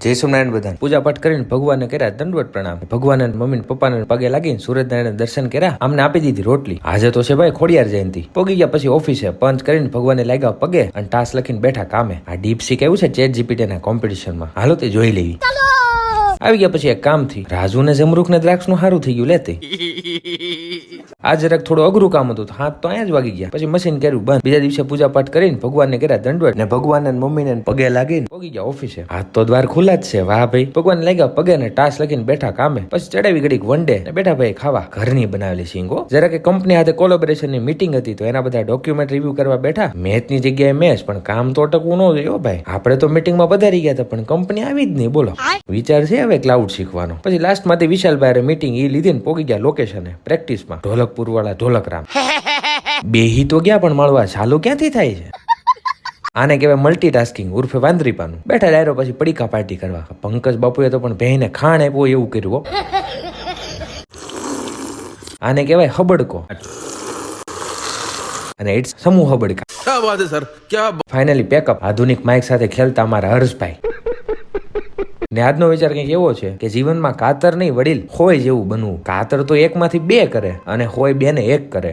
જય સ્વામિનારાયણ બધા પૂજા પાઠ કરીને ભગવાનને કર્યા દંડવત પ્રણામ. ભગવાન મમ્મી પપ્પાને પગે લાગીને સૂરજનારાયણ દર્શન કર્યા. અમને આપી દીધી રોટલી. આજે તો છે ભાઈ ખોડિયાર જયંતિ. પોગી ગયા પછી ઓફિસે પંચ કરીને ભગવાનને લાગ્યા પગે અને ટાસ્ક લખીને બેઠા કામે. આ ડીપસીક એવું છે ચેટ જીપીટી ના કોમ્પિટિશનમાં. હાલો તે જોઈ લેવી. આવી ગયા પછી એક કામ થી રાજુ ને જમરૂખ ને દ્રાક્ષ નું સારું થઈ ગયું લેતી. આ જરાક થોડું અઘરું કામ હતું, હાથ તો અહીંયા જ વાગી ગયા. પછી મશીન કર્યું બંધ. બીજા દિવસે પૂજા પાઠ કરીને ભગવાનને કર્યા દંડવત ને ભગવાન મમ્મીને પગે લાગીને પોગી ગયા ઓફિસે. હાથ તો દ્વાર ખુલ્લા જ છે. વાહ ભાઈ. ભગવાન લાગ્યા પગે ને ટાસ લખીને બેઠા કામે. પછી ચડાવી ઘડીક વન ડે ને બેઠા ભાઈ ખાવા. ઘરની બનાવેલી સિંગો. જરા કે કંપની સાથે કોલેબોરેશન ની મીટિંગ હતી તો એના બધા ડોક્યુમેન્ટ રિવ્યુ કરવા બેઠા. મેચ ની જગ્યાએ મેચ, પણ કામ તો અટકવું ન જોઈએ ભાઈ. આપણે તો મીટિંગમાં પધારી ગયા હતા પણ કંપની આવી જ નહીં. બોલો વિચાર છે હવે ક્લાઉડ શીખવાનો. પછી લાસ્ટ માંથી વિશાલભાઈ મીટિંગ એ લીધી ને પોગી ગયા લોકેશને પ્રેક્ટિસમાં. ઢોલકપુર વાળા ઢોલકરામ બેહી તો ગયા પણ મળવા ચાલુ ક્યાંથી થાય છે? આને કહેવાય મલ્ટીટાસ્કિંગ ઉર્ફે વાંદરીપાનું. બેઠા ડાયરો પછી પડીકા પાર્ટી કરવા. પંકજ બાપુએ તો પણ બહેને ખાણ આપ્યો એવું કર્યું. આને કહેવાય હબડકો અને ઇટ્સ સમૂહ હબડકા. क्या बात है सर, क्या ફાઇનલી પેકઅપ આધુનિક માઇક સાથે ખેલતા અમારા હર્ષભાઈ. ને આજનો વિચાર કંઈક એવો છે કે જીવનમાં કાતર નહીં વડીલ હોય જેવું બનવું. કાતર તો એક માંથી બે કરે અને હોય બે ને એક કરે.